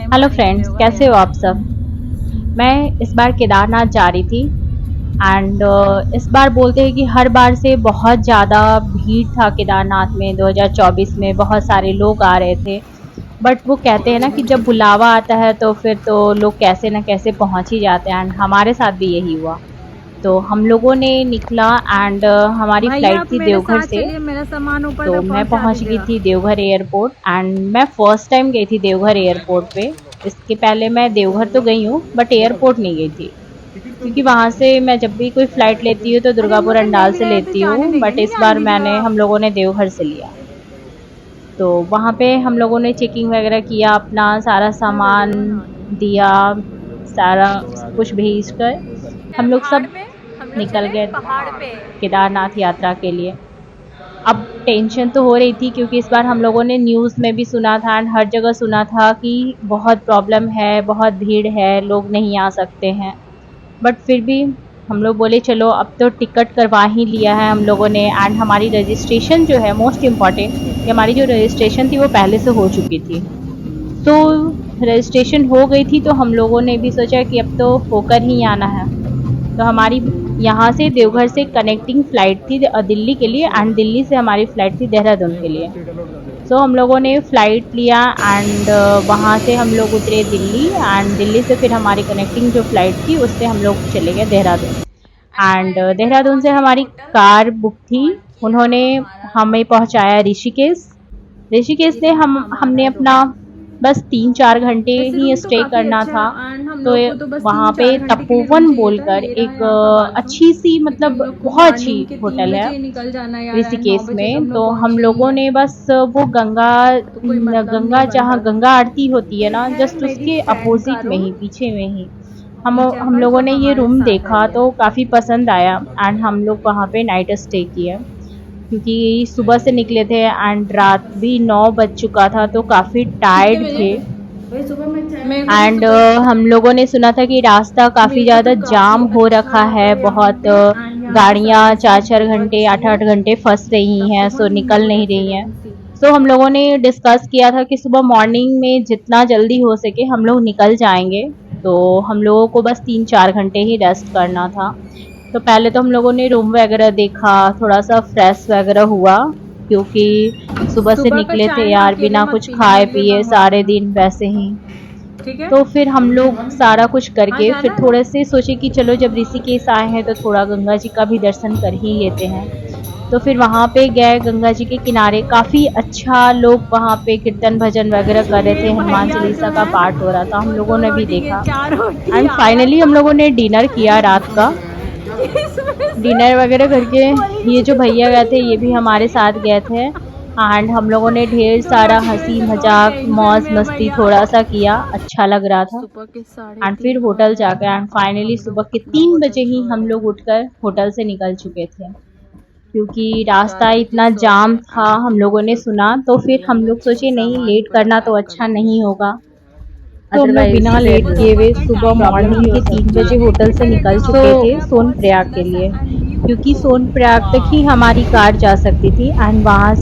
Hello friends, कैसे हो आप सब। मैं इस बार केदारनाथ जा रही थी एंड इस बार बोलते हैं कि हर बार से बहुत ज़्यादा भीड़ था केदारनाथ में। 2024 में बहुत सारे लोग आ रहे थे, बट वो कहते हैं ना कि जब बुलावा आता है तो फिर तो लोग कैसे ना कैसे पहुंच ही जाते हैं एंड हमारे साथ भी यही हुआ। तो हम लोगों ने निकला एंड हमारी भैया फ्लाइट आप थी मेरे देवघर साथ से। चलिए, मेरा सामान ऊपर तो तक मैं पहुंचा पहुंच गई दीजिएगा। थी देवघर एयरपोर्ट एंड मैं फर्स्ट टाइम गई थी देवघर एयरपोर्ट पे। इसके पहले मैं देवघर तो गई हूँ बट एयरपोर्ट नहीं गई थी, क्योंकि वहां से मैं जब भी कोई फ्लाइट लेती हूँ तो अरे हम दुर्गापुर लोग तो अंडाल मिल से गए तो लेती जाने हूँ, देंगे, बट नहीं इस जाने बार दीजिएगा मैंने आप। हम लोगों ने देवघर से लिया। तो वहाँ पे हम लोगों ने चेकिंग वगैरह किया, अपना सारा सामान दिया, सारा कुछ भेज कर हम लोग पहाड़ सब पे हम लोग निकल चले गए पहाड़ पे। केदारनाथ यात्रा के लिए। अब टेंशन तो हो रही थी क्योंकि इस बार हम लोगों ने न्यूज़ में भी सुना था एंड हर जगह सुना था कि बहुत प्रॉब्लम है, बहुत भीड़ है, लोग नहीं आ सकते हैं। बट फिर भी हम लोग बोले चलो अब तो टिकट करवा ही लिया है हम लोगों ने एंड हमारी रजिस्ट्रेशन जो है, मोस्ट इम्पॉर्टेंट कि हमारी जो रजिस्ट्रेशन थी वो पहले से हो चुकी थी। तो रजिस्ट्रेशन हो गई थी तो हम लोगों ने भी सोचा कि अब तो होकर ही आना है। तो हमारी यहाँ से देवघर से कनेक्टिंग फ़्लाइट थी दिल्ली के लिए एंड दिल्ली से हमारी फ़्लाइट थी देहरादून के लिए। सो हम लोगों ने फ़्लाइट लिया एंड वहाँ से हम लोग उतरे दिल्ली एंड दिल्ली से फिर हमारी कनेक्टिंग जो फ़्लाइट थी उससे हम लोग चले गए देहरादून। एंड देहरादून से हमारी कार बुक थी, उन्होंने हमें पहुँचाया ऋषिकेश। ऋषिकेश से हमने अपना बस 3-4 घंटे वैसे ही रूम तो स्टे काफी करना अच्छा था। है एंड हम तो लोग को तो बस वहाँ तीन पे चार घंटे के लिए रूम तपोवन चाहिए था। बोलकर ये रहा एक यहाँ का बाथरूम, अच्छी सी क्योंकि हम मतलब लोग को बहुत अच्छी मॉर्निंग के होटल 3 है बजे ही निकल जाना है यार, एंड 9 ऋषिकेश बजे तो में। हम लोग तो हम पहुंचे ही लोगों हैं। ने बस वो गंगा तो कोई मतलब नहीं गंगा बन जहाँ रहा था। गंगा आरती होती है ये ना, है जस्ट मेरी उसके फ्रेंड का अपोजिट में रूम, ही, पीछे में ही हम नीचे हम पर लोगों जो ने ये हमारे रूम साथ है देखा ये। तो काफ़ी पसंद आया एंड हम लोग वहाँ पे नाइट स्टे किया, क्योंकि सुबह से निकले थे एंड रात भी 9 बज चुका था तो काफ़ी कितने टायर्ड बजे? थे। वही सुबह में मेरे को भी एंड सुबह हम लोगों ने सुना था कि रास्ता काफ़ी मेरे को तो ज़्यादा काफी जाम हो अच्छा रखा है, लगा यहाँ बहुत पे, एंड यहाँ की गाड़ियाँ सर्विस भी 4-4 घंटे बहुत अच्छी है। 8-8 घंटे फंस रही हैं, सो तपोवन निकल बहुत नहीं अच्छी रही हैं। जगह थी। सो हम लोगों ने डिस्कस किया था कि सुबह मॉर्निंग में जितना जल्दी हो सके हम लोग निकल जाएंगे। तो हम लोगों को बस 3-4 घंटे ही रेस्ट करना था। तो पहले तो हम लोगों ने रूम वगैरह देखा, थोड़ा सा फ्रेश वगैरह हुआ, क्योंकि सुबह से सुबह का निकले थे चाय ना यार अकेले बिना मत कुछ पीना, खाए मेरे लिए पिए मंगवा सारे देना। दिन वैसे ही। ठीक है। तो फिर हम लोग सारा कुछ हाँ करके फिर जाना है ना। थोड़े से सोचे कि चलो जब ऋषिकेश आए हैं तो थोड़ा गंगा जी का भी दर्शन कर ही लेते हैं। तो फिर वहाँ पे गए गंगा जी के किनारे, काफ़ी अच्छा लोग वहाँ पे कीर्तन भजन वगैरह कर रहे ये थे, हनुमान भैया जो चालीसा का है पाठ हो रहा था, हम वो लोगों 2 ने भी रोटी के देखा। 4 रोटी एंड आया फाइनली था। हम लोगों ने डिनर किया रात का। इसमें से डिनर वगैरह करके वही ये जो चीज भैया गए वाली थे ये भी रोटी हमारे आई। साथ गए थे एंड हम लोगों ने ढेर 2 सारा रोटी की वजह हंसी से बहुत मजाक टेंशन मौज में है मस्ती भैया। थोड़ा सा किया, अच्छा लग रहा था। सुबह के एंड फिर 3:30 हो होटल रहे जा गए हैं एंड और फाइनली हम सुबह लोग के अपना 3 बजे होटल ही छोड़ हम रहे लोग हैं। उठकर होटल से निकल चुके थे, क्योंकि हम रास्ता 4 बजे इतना सो जाम गए था एंड हम हम लोग लोगों ने फिर सुना। तो फिर भैया हम ने लोग अच्छे से सोचे नहीं, सामान लेट पूरा करना तो पैक कर अच्छा दिया। नहीं होगा। तो हम लोग बिना वैसे लेट वो किए हुए सुबह का सुबह टाइम भी मॉर्निंग के 3 बजे होटल से निकल नाउ चुके हो थे गया, बहुत सोनप्रयाग के सुंदर सा लिए, एंड व्यू क्योंकि तो सोनप्रयाग तक ही वाव। हमारी कार जा सकती थी एंड वहाँ से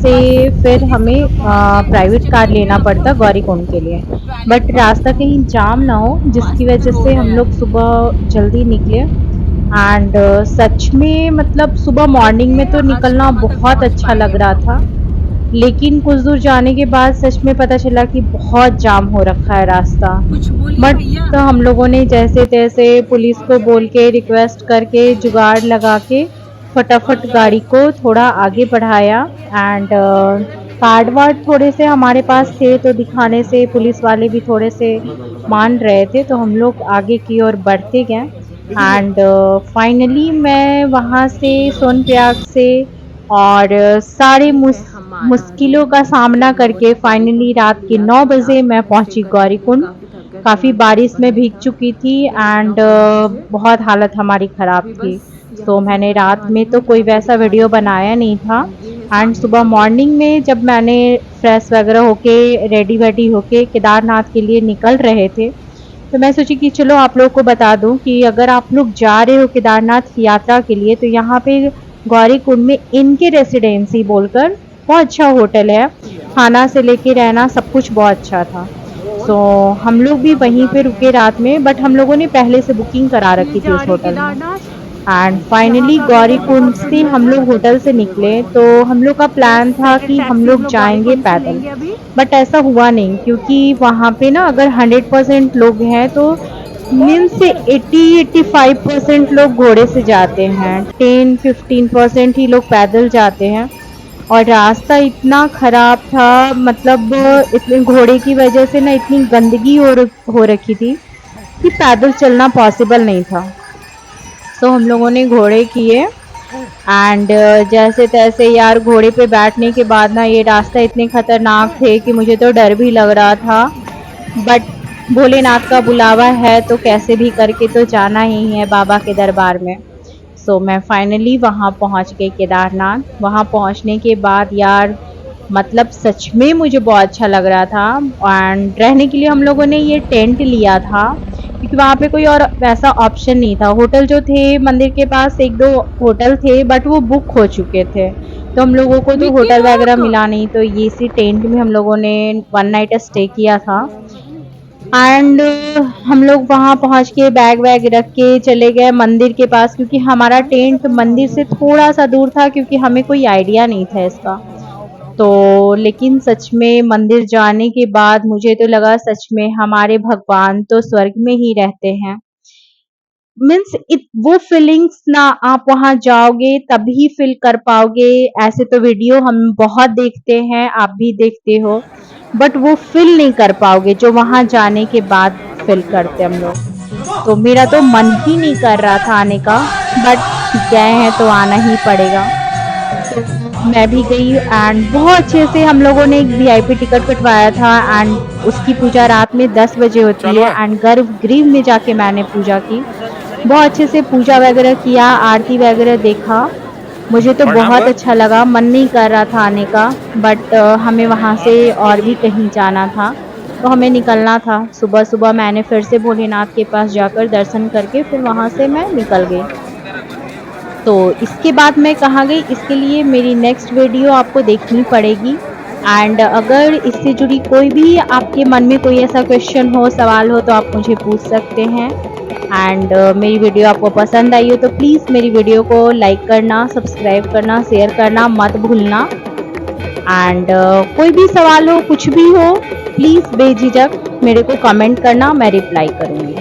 बस फिर जल्दी से हम हमें लोग पहुंच गए प्राइवेट कार डेस्टिनेशन पे। लेना अब पड़ता हम गौरीकुंड के लिए। वैलिड बट पास रास्ता कहीं जाम ना हो, जिसकी मस्त वजह से रोड है हम यार। लोग सुबह जल्दी निकले। एंड सच में मतलब सुबह मॉर्निंग में देखिए तो आज निकलना कहाँ तक बहुत पहुंच अच्छा पाएंगे लग हम रहा लोग। था, लेकिन कुछ दूर जाने के बाद सच में पता चला कि बहुत जाम हो रखा है रास्ता। कुछ बोलिए बट भैया। तो हम लोगों ने जैसे तैसे पुलिस को बोल के रिक्वेस्ट करके जुगाड़ लगा के फटाफट गाड़ी को थोड़ा आगे बढ़ाया। एंड कार्ड वार्ड थोड़े से हमारे पास थे तो दिखाने से पुलिस वाले भी थोड़े से मान रहे थे, तो हम लोग आगे की ओर बढ़ते गए। एंड फाइनली मैं वहाँ से सोनप्रयाग से और सारे ये है हमारा मुश्किलों रूम। का सामना हम लोगों करके ने कभी फाइनली होटल रात के लिया 9 था, बजे रात मैं में स्टे पहुंची करने के लिए गौरीकुंड। काफी थक गए, काफ़ी थोड़ा बारिश ड्राइवर में नहीं भीग था। चुकी थी फिर रुकना एंड पड़ा मुझे। बहुत हालत हमारी ख़राब अभी थी। बस तो यहाँ से मैंने निकलने रात वाली में तो हूँ, मैं कोई आपको वैसा दिखा वीडियो देती हूँ। बनाया नहीं था। एंड ये है एंड सामने सुबह का व्यू। मॉर्निंग में जब मैंने फ्रेश वगैरह होके रेडी वेडी होके केदारनाथ के लिए निकल रहे थे, तो मैं सोची कि चलो आप लोग को बता दूं कि अगर आप लोग जा रहे हो केदारनाथ यात्रा के लिए तो यहाँ पे गौरीकुंड में इनके रेसिडेंसी बोलकर बहुत अच्छा होटल है, खाना से लेके रहना सब कुछ बहुत अच्छा था। सो हम लोग भी वहीं पे रुके रात में, बट हम लोगों ने पहले से बुकिंग करा रखी थी उस होटल में। एंड फाइनली गौरी कुंड से हम लोग होटल से निकले, तो हम लोग का प्लान था कि हम लोग जाएंगे पैदल, बट ऐसा हुआ नहीं, क्योंकि वहाँ पे ना अगर 100% लोग हैं तो मीन से 80-85% लोग घोड़े से जाते हैं, 10-15% ही लोग पैदल जाते हैं। और रास्ता इतना खराब था, मतलब इतने घोड़े की वजह से ना इतनी गंदगी हो रखी थी कि पैदल चलना पॉसिबल नहीं था। सो हम लोगों ने घोड़े किए एंड जैसे तैसे यार घोड़े पे बैठने के बाद ना ये रास्ता इतने खतरनाक थे कि मुझे तो डर भी लग रहा था, बट भोलेनाथ का बुलावा है तो कैसे भी करके तो जाना ही है बाबा के दरबार में। सो मैं फाइनली वहाँ पहुँच गई केदारनाथ। वहाँ पहुँचने के बाद यार मतलब सच में मुझे बहुत अच्छा लग रहा था। एंड रहने के लिए हम लोगों ने ये टेंट लिया था, क्योंकि वहाँ पे कोई और वैसा ऑप्शन नहीं था। होटल जो थे मंदिर के पास 1-2 होटल थे, बट वो बुक हो चुके थे, तो हम लोगों को तो होटल वगैरह मिला नहीं, तो ये इसी टेंट में हम लोगों ने 1 नाइट स्टे किया था। एंड हम लोग वहाँ पहुँच के बैग वैग रख के चले गए मंदिर के पास, क्योंकि हमारा टेंट मंदिर से थोड़ा सा दूर था, क्योंकि हमें कोई आइडिया नहीं था इसका। तो लेकिन सच में मंदिर जाने के बाद मुझे तो लगा सच में हमारे भगवान तो स्वर्ग में ही रहते हैं। मीन्स वो फीलिंग्स ना आप वहाँ जाओगे तभी फील कर पाओगे। ऐसे तो वीडियो हम बहुत देखते हैं, आप भी देखते हो, बट वो फील नहीं कर पाओगे जो वहाँ जाने के बाद फील करते हम लोग। तो मेरा तो मन ही नहीं कर रहा था आने का, बट गए हैं तो आना ही पड़ेगा। तो मैं भी गई एंड बहुत अच्छे से हम लोगों ने एक वीआईपी टिकट कटवाया था। एंड उसकी पूजा रात में 10 बजे होती है, एंड गर्भगृह में जाके मैंने पूजा की। बहुत अच्छे से पूजा वगैरह किया, आरती वगैरह देखा, मुझे तो बहुत अच्छा लगा। मन नहीं कर रहा था आने का, बट हमें वहाँ से और भी कहीं जाना था, तो हमें निकलना था। सुबह सुबह मैंने फिर से भोलेनाथ के पास जाकर दर्शन करके फिर वहाँ से मैं निकल गई। तो इसके बाद मैं कहाँ गई, इसके लिए मेरी नेक्स्ट वीडियो आपको देखनी पड़ेगी। एंड अगर इससे जुड़ी कोई भी आपके मन में कोई ऐसा क्वेश्चन हो, सवाल हो, तो आप मुझे पूछ सकते हैं। एंड मेरी वीडियो आपको पसंद आई हो तो प्लीज़ मेरी वीडियो को लाइक करना, सब्सक्राइब करना, शेयर करना मत भूलना। एंड कोई भी सवाल हो, कुछ भी हो, प्लीज़ बेझिझक मेरे को कमेंट करना, मैं रिप्लाई करूँगी।